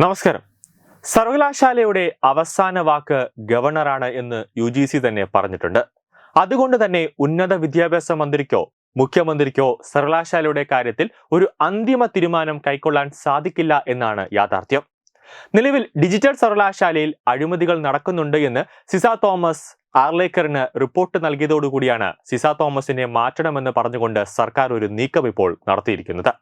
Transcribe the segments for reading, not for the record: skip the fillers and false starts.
നമസ്കാരം. സർവകലാശാലയുടെ അവസാന വാക്ക് ഗവർണറാണ് എന്ന് UGC തന്നെ പറഞ്ഞിട്ടുണ്ട്. അതുകൊണ്ട് തന്നെ ഉന്നത വിദ്യാഭ്യാസ മന്ത്രിക്കോ മുഖ്യമന്ത്രിക്കോ സർവകലാശാലയുടെ കാര്യത്തിൽ ഒരു അന്തിമ തീരുമാനം കൈക്കൊള്ളാൻ സാധിക്കില്ല എന്നാണ് യാഥാർത്ഥ്യം. നിലവിൽ ഡിജിറ്റൽ സർവകലാശാലയിൽ അഴിമതികൾ നടക്കുന്നുണ്ട് എന്ന് സിസ തോമസ് ആർലേക്കറിന് റിപ്പോർട്ട് നൽകിയതോടുകൂടിയാണ് സിസ തോമസിനെ മാറ്റണമെന്ന് പറഞ്ഞുകൊണ്ട് സർക്കാർ ഒരു നീക്കം ഇപ്പോൾ നടത്തിയിരിക്കുന്നത്.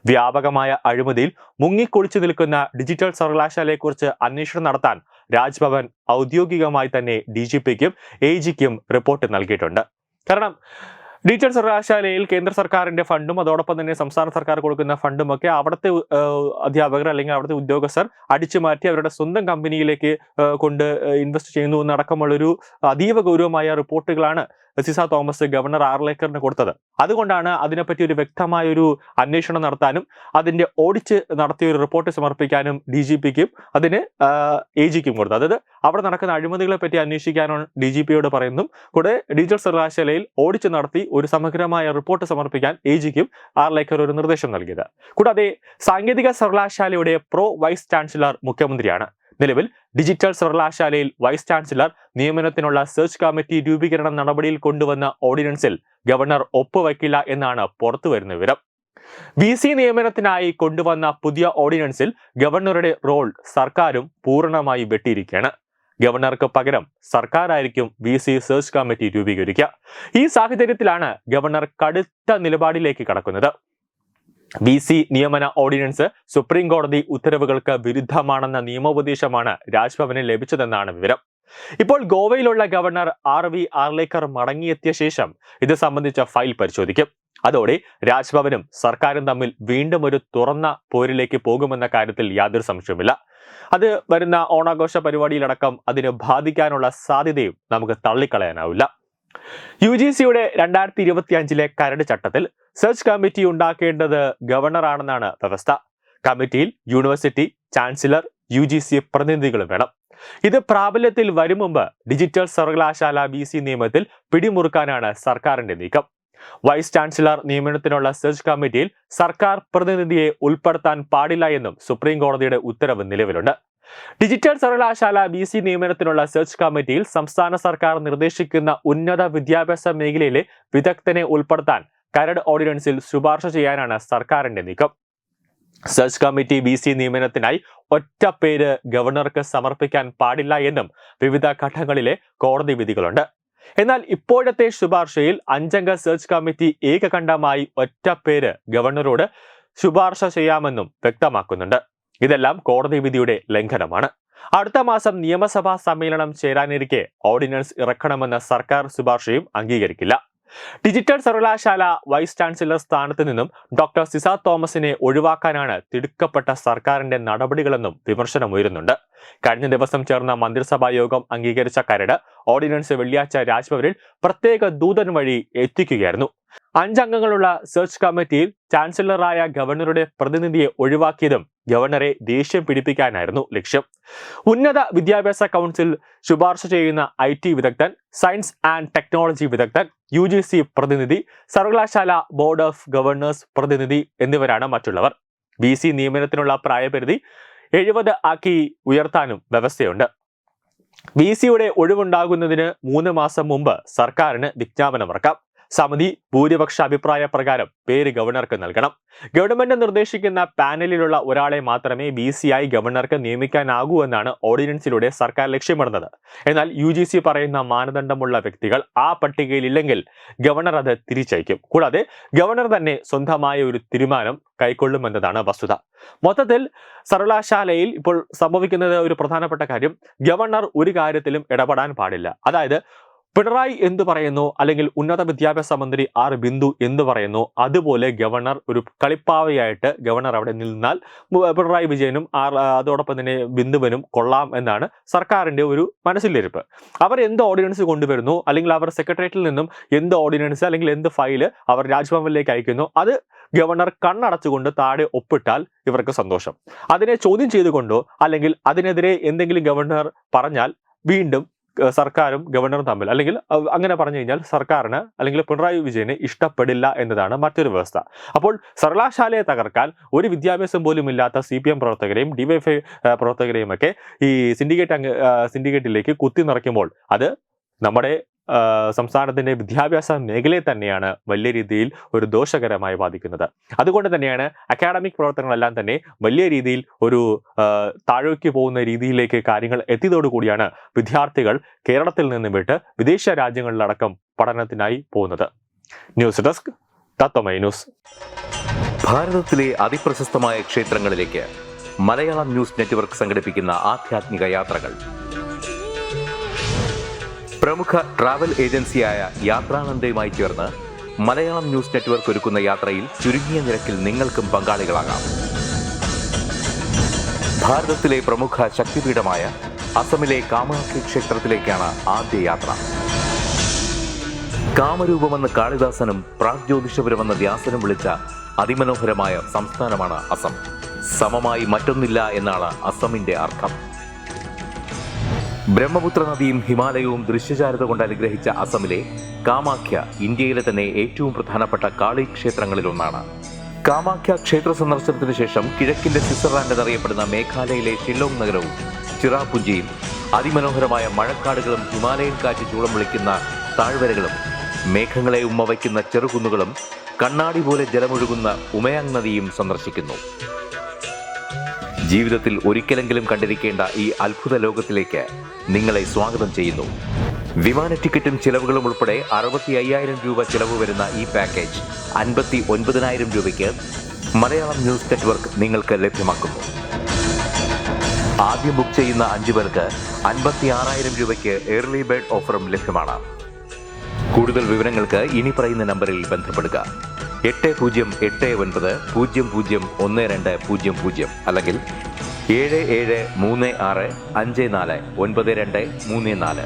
വ്യാപകമായ അഴിമതിയിൽ മുങ്ങിക്കുളിച്ചു നിൽക്കുന്ന ഡിജിറ്റൽ സർവകലാശാലയെക്കുറിച്ച് അന്വേഷണം നടത്താൻ രാജ്ഭവൻ ഔദ്യോഗികമായി തന്നെ DGPക്കും AGക്കും റിപ്പോർട്ട് നൽകിയിട്ടുണ്ട്. കാരണം ഡിജിറ്റൽ സർവകലാശാലയിൽ കേന്ദ്ര സർക്കാരിന്റെ ഫണ്ടും അതോടൊപ്പം തന്നെ സംസ്ഥാന സർക്കാർ കൊടുക്കുന്ന ഫണ്ടുമൊക്കെ അവിടുത്തെ അധ്യാപകർ അല്ലെങ്കിൽ അവിടുത്തെ ഉദ്യോഗസ്ഥർ അടിച്ചു മാറ്റി അവരുടെ സ്വന്തം കമ്പനിയിലേക്ക് കൊണ്ട് ഇൻവെസ്റ്റ് ചെയ്യുന്നു എന്നടക്കമുള്ളൊരു അതീവ ഗൗരവമായ റിപ്പോർട്ടുകളാണ് സിസ തോമസ് ഗവർണർ ആർലേക്കറിന് കൊടുത്തത്. അതുകൊണ്ടാണ് അതിനെപ്പറ്റി ഒരു വ്യക്തമായ ഒരു അന്വേഷണം നടത്താനും അതിന്റെ ഓഡിറ്റ് നടത്തിയ ഒരു റിപ്പോർട്ട് സമർപ്പിക്കാനും DGPക്കും അതിന് AGക്കും കൊടുത്തത്. അതായത് അവിടെ നടക്കുന്ന അഴിമതികളെ പറ്റി അന്വേഷിക്കാനാണ് DGPയോട് പറയുന്നു. കൂടെ ഡിജിറ്റൽ സർവകലാശാലയിൽ ഓഡിറ്റ് നടത്തി ഒരു സമഗ്രമായ റിപ്പോർട്ട് സമർപ്പിക്കാൻ AGക്കും ആർലേക്കർ ഒരു നിർദ്ദേശം നൽകിയത്. കൂടാതെ സാങ്കേതിക സർവകലാശാലയുടെ വൈസ് ചാൻസലർ മുഖ്യമന്ത്രിയാണ്. നിലവിൽ ഡിജിറ്റൽ സർവകലാശാലയിൽ വൈസ് ചാൻസലർ നിയമനത്തിനുള്ള സെർച്ച് കമ്മിറ്റി രൂപീകരണ നടപടിയിൽ കൊണ്ടുവന്ന ഓർഡിനൻസിൽ ഗവർണർ ഒപ്പുവയ്ക്കില്ല എന്നാണ് പുറത്തുവരുന്ന വിവരം. VC നിയമനത്തിനായി കൊണ്ടുവന്ന പുതിയ ഓർഡിനൻസിൽ ഗവർണറുടെ റോൾ സർക്കാരും പൂർണ്ണമായി വെട്ടിയിരിക്കുകയാണ്. ഗവർണർക്ക് പകരം സർക്കാരായിരിക്കും VC സെർച്ച് കമ്മിറ്റി രൂപീകരിക്കുക. ഈ സാഹചര്യത്തിലാണ് ഗവർണർ കടുത്ത നിലപാടിലേക്ക് കടക്കുന്നത്. VC നിയമന ഓർഡിനൻസ് സുപ്രീം കോടതി ഉത്തരവുകൾക്ക് വിരുദ്ധമാണെന്ന നിയമോപദേശമാണ് രാജ്ഭവനിൽ ലഭിച്ചതെന്നാണ് വിവരം. ഇപ്പോൾ ഗോവയിലുള്ള ഗവർണർ RV ആർലേക്കർ മടങ്ങിയെത്തിയ ശേഷം ഇത് സംബന്ധിച്ച ഫയൽ പരിശോധിക്കും. അതോടെ രാജ്ഭവനും സർക്കാരും തമ്മിൽ വീണ്ടും ഒരു തുറന്ന പോരിലേക്ക് പോകുമെന്ന കാര്യത്തിൽ യാതൊരു സംശയവുമില്ല. അത് വരുന്ന ഓണാഘോഷ പരിപാടിയിലടക്കം അതിന് ബാധിക്കാനുള്ള സാധ്യതയും നമുക്ക് തള്ളിക്കളയാനാവില്ല. UGCയുടെ 2025 കരട് ചട്ടത്തിൽ സെർച്ച് കമ്മിറ്റി ഉണ്ടാക്കേണ്ടത് ഗവർണറാണെന്നാണ് വ്യവസ്ഥ. കമ്മിറ്റിയിൽ യൂണിവേഴ്സിറ്റി ചാൻസലർ UGC പ്രതിനിധികളും വേണം. ഇത് പ്രാബല്യത്തിൽ വരും മുമ്പ് ഡിജിറ്റൽ സർവകലാശാല VC നിയമത്തിൽ പിടിമുറുക്കാനാണ് സർക്കാരിന്റെ നീക്കം. വൈസ് ചാൻസലർ നിയമനത്തിനുള്ള സെർച്ച് കമ്മിറ്റിയിൽ സർക്കാർ പ്രതിനിധിയെ ഉൾപ്പെടുത്താൻ പാടില്ല എന്നും സുപ്രീം കോടതിയുടെ ഉത്തരവ് നിലവിലുണ്ട്. ഡിജിറ്റൽ സർവകലാശാല VC നിയമനത്തിനുള്ള സെർച്ച് കമ്മിറ്റിയിൽ സംസ്ഥാന സർക്കാർ നിർദ്ദേശിക്കുന്ന ഉന്നത വിദ്യാഭ്യാസ മേഖലയിലെ വിദഗ്ധനെ ഉൾപ്പെടുത്താൻ കരട് ഓർഡിനൻസിൽ ശുപാർശ ചെയ്യാനാണ് സർക്കാരിന്റെ നീക്കം. സെർച്ച് കമ്മിറ്റി VC നിയമനത്തിനായി ഒറ്റ പേര് ഗവർണർക്ക് സമർപ്പിക്കാൻ പാടില്ല എന്നും വിവിധ ഘട്ടങ്ങളിലെ കോടതി വിധികളുണ്ട്. എന്നാൽ ഇപ്പോഴത്തെ ശുപാർശയിൽ 5 അംഗ സെർച്ച് കമ്മിറ്റി ഏകകണ്ഠമായി ഒറ്റ പേര് ഗവർണറോട് ശുപാർശ ചെയ്യാമെന്നും വ്യക്തമാക്കുന്നുണ്ട്. ഇതെല്ലാം കോടതി വിധിയുടെ ലംഘനമാണ്. അടുത്ത മാസം നിയമസഭാ സമ്മേളനം ചേരാനിരിക്കെ ഓർഡിനൻസ് ഇറക്കണമെന്ന സർക്കാർ ശുപാർശയും അംഗീകരിക്കില്ല. ഡിജിറ്റൽ സർവകലാശാല വൈസ് ചാൻസലർ സ്ഥാനത്ത് നിന്നും ഡോക്ടർ സിസ തോമസിനെ ഒഴിവാക്കാനാണ് തിടുക്കപ്പെട്ട സർക്കാരിന്റെ നടപടികളെന്നും വിമർശനമുയരുന്നുണ്ട്. കഴിഞ്ഞ ദിവസം ചേർന്ന മന്ത്രിസഭാ യോഗം അംഗീകരിച്ച കരട് ഓർഡിനൻസ് വെള്ളിയാഴ്ച രാജ്ഭവനിൽ പ്രത്യേക ദൂതൻ വഴി എത്തിക്കുകയായിരുന്നു. 5 അംഗങ്ങളുള്ള സെർച്ച് കമ്മിറ്റിയിൽ ചാൻസലറായ ഗവർണറുടെ പ്രതിനിധിയെ ഒഴിവാക്കിയതും ഗവർണറെ ദേഷ്യം പിടിപ്പിക്കാനായിരുന്നു ലക്ഷ്യം. ഉന്നത വിദ്യാഭ്യാസ കൗൺസിൽ ശുപാർശ ചെയ്യുന്ന IT വിദഗ്ധൻ, സയൻസ് ആൻഡ് ടെക്നോളജി വിദഗ്ധൻ, UGC പ്രതിനിധി, സർവകലാശാല ബോർഡ് ഓഫ് ഗവർണേഴ്സ് പ്രതിനിധി എന്നിവരാണ് മറ്റുള്ളവർ. VC നിയമനത്തിനുള്ള പ്രായപരിധി 70 ആക്കി ഉയർത്താനും വ്യവസ്ഥയുണ്ട്. VCയുടെ ഒഴിവുണ്ടാകുന്നതിന് 3 മാസം മുമ്പ് സർക്കാരിന് വിജ്ഞാപനമിറക്കാം. സമിതി ഭൂരിപക്ഷ അഭിപ്രായ പ്രകാരം പേര് ഗവർണർക്ക് നൽകണം. ഗവൺമെന്റ് നിർദ്ദേശിക്കുന്ന പാനലിലുള്ള ഒരാളെ മാത്രമേ VC ആയി ഗവർണർക്ക് നിയമിക്കാനാകൂ എന്നാണ് ഓർഡിനൻസിലൂടെ സർക്കാർ ലക്ഷ്യമിടുന്നത്. എന്നാൽ UGC പറയുന്ന മാനദണ്ഡമുള്ള വ്യക്തികൾ ആ പട്ടികയിൽ ഇല്ലെങ്കിൽ ഗവർണർ അത് തിരിച്ചയക്കും. കൂടാതെ ഗവർണർ തന്നെ സ്വന്തമായ ഒരു തീരുമാനം കൈക്കൊള്ളുമെന്നതാണ് വസ്തുത. മൊത്തത്തിൽ സർവകലാശാലയിൽ ഇപ്പോൾ സംഭവിക്കുന്നത് ഒരു പ്രധാനപ്പെട്ട കാര്യം, ഗവർണർ ഒരു കാര്യത്തിലും ഇടപെടാൻ പാടില്ല. അതായത് പിണറായി എന്ത് പറയുന്നു അല്ലെങ്കിൽ ഉന്നത വിദ്യാഭ്യാസ മന്ത്രി ബിന്ദു എന്ത് പറയുന്നു അതുപോലെ ഗവർണർ ഒരു കളിപ്പാവയായിട്ട് ഗവർണർ അവിടെ നിന്നാൽ പിണറായി വിജയനും അതോടൊപ്പം തന്നെ ബിന്ദുവിനും കൊള്ളാം എന്നാണ് സർക്കാരിന്റെ ഒരു മനസ്സിലിരിപ്പ്. അവർ എന്ത് ഓർഡിനൻസ് കൊണ്ടുവരുന്നു അല്ലെങ്കിൽ അവർ സെക്രട്ടേറിയറ്റിൽ നിന്നും എന്ത് ഓർഡിനൻസ് അല്ലെങ്കിൽ എന്ത് ഫയല് അവർ രാജ്ഭവനിലേക്ക് അയക്കുന്നു അത് ഗവർണർ കണ്ണടച്ചുകൊണ്ട് താഴെ ഒപ്പിട്ടാൽ ഇവർക്ക് സന്തോഷം. അതിനെ ചോദ്യം ചെയ്തുകൊണ്ടോ അല്ലെങ്കിൽ അതിനെതിരെ എന്തെങ്കിലും ഗവർണർ പറഞ്ഞാൽ വീണ്ടും സർക്കാരും ഗവർണറും തമ്മിൽ, അല്ലെങ്കിൽ അങ്ങനെ പറഞ്ഞു കഴിഞ്ഞാൽ സർക്കാരിന് അല്ലെങ്കിൽ പിണറായി വിജയന് ഇഷ്ടപ്പെടില്ല എന്നതാണ് മറ്റൊരു വ്യവസ്ഥ. അപ്പോൾ സർവകലാശാലയെ തകർക്കാൻ ഒരു വിദ്യാഭ്യാസം പോലും ഇല്ലാത്ത CPM പ്രവർത്തകരെയും DYFI പ്രവർത്തകരെയും ഒക്കെ ഈ സിൻഡിക്കേറ്റിലേക്ക് കുത്തി നിറയ്ക്കുമ്പോൾ അത് നമ്മുടെ സംസ്ഥാനത്തിന്റെ വിദ്യാഭ്യാസ മേഖലയെ തന്നെയാണ് വലിയ രീതിയിൽ ഒരു ദോഷകരമായി ബാധിക്കുന്നത്. അതുകൊണ്ട് തന്നെയാണ് അക്കാഡമിക് പ്രവർത്തനങ്ങളെല്ലാം തന്നെ വലിയ രീതിയിൽ ഒരു താഴേക്ക് പോകുന്ന രീതിയിലേക്ക് കാര്യങ്ങൾ എത്തിയതോടുകൂടിയാണ് വിദ്യാർത്ഥികൾ കേരളത്തിൽ നിന്ന് വിട്ട് വിദേശ രാജ്യങ്ങളിലടക്കം പഠനത്തിനായി പോകുന്നത്. ന്യൂസ് ഡെസ്ക് തത്വമൈ ന്യൂസ്. ഭാരതത്തിലെ അതിപ്രശസ്തമായ ക്ഷേത്രങ്ങളിലേക്ക് മലയാളം ന്യൂസ് നെറ്റ്വർക്ക് സംഘടിപ്പിക്കുന്ന ആധ്യാത്മിക യാത്രകൾ. പ്രമുഖ ട്രാവൽ ഏജൻസിയായ യാത്രാനന്ദയുമായി ചേർന്ന് മലയാളം ന്യൂസ് നെറ്റ്വർക്ക് ഒരുക്കുന്ന യാത്രയിൽ ചുരുങ്ങിയ നിരക്കിൽ നിങ്ങൾക്കും പങ്കാളികളാകാം. ഭാരതത്തിലെ പ്രമുഖ ശക്തിപീഠമായ അസമിലെ കാമാഖ്യ ക്ഷേത്രത്തിലേക്കാണ് ആദ്യ യാത്ര. കാമരൂപമെന്ന് കാളിദാസനും പ്രാഗ്ജ്യോതിഷപുരമെന്ന വ്യാസനും വിളിച്ച അതിമനോഹരമായ സംസ്ഥാനമാണ് അസം. സമമായി മറ്റൊന്നില്ല എന്നാണ് അസമിന്റെ അർത്ഥം. ബ്രഹ്മപുത്ര നദിയും ഹിമാലയവും ദൃശ്യചാരുത കൊണ്ട് അനുഗ്രഹിച്ച അസമിലെ കാമാഖ്യ ഇന്ത്യയിലെ തന്നെ ഏറ്റവും പ്രധാനപ്പെട്ട കാളി ക്ഷേത്രങ്ങളിലൊന്നാണ്. കാമാഖ്യ ക്ഷേത്ര സന്ദർശനത്തിന് ശേഷം കിഴക്കിന്റെ സ്വിറ്റ്സർലാൻഡ് എന്നറിയപ്പെടുന്ന മേഘാലയയിലെ ഷില്ലോങ് നഗരവും ചിറാപുഞ്ചിയും അതിമനോഹരമായ മഴക്കാടുകളും ഹിമാലയൻ കാറ്റ് ചൂളം വിളിക്കുന്ന താഴ്വരകളും മേഘങ്ങളെ ഉമ്മവയ്ക്കുന്ന ചെറുകുന്നുകളും കണ്ണാടി പോലെ ജലമൊഴുകുന്ന ഉമയാങ് നദിയും സന്ദർശിക്കുന്നു. ജീവിതത്തിൽ ഒരിക്കലെങ്കിലും കണ്ടിരിക്കേണ്ട ഈ അത്ഭുത ലോകത്തിലേക്ക് നിങ്ങളെ സ്വാഗതം ചെയ്യുന്നു. വിമാന ടിക്കറ്റും ചിലവുകളും ഉൾപ്പെടെ 65,000 രൂപ ചിലവ് വരുന്ന ഈ പാക്കേജ് 59,000 രൂപയ്ക്ക് മലയാളം ന്യൂസ് നെറ്റ്വർക്ക് നിങ്ങൾക്ക് ലഭ്യമാക്കുന്നു. ആദ്യം ബുക്ക് ചെയ്യുന്ന 5 പേർക്ക് 56,000 രൂപയ്ക്ക് ഏർലി ബേർഡ് ഓഫറും ലഭ്യമാണ്. കൂടുതൽ വിവരങ്ങൾക്ക് ഇനി പറയുന്ന നമ്പറിൽ ബന്ധപ്പെടുക. 8089001200 അല്ലെങ്കിൽ 7736549234.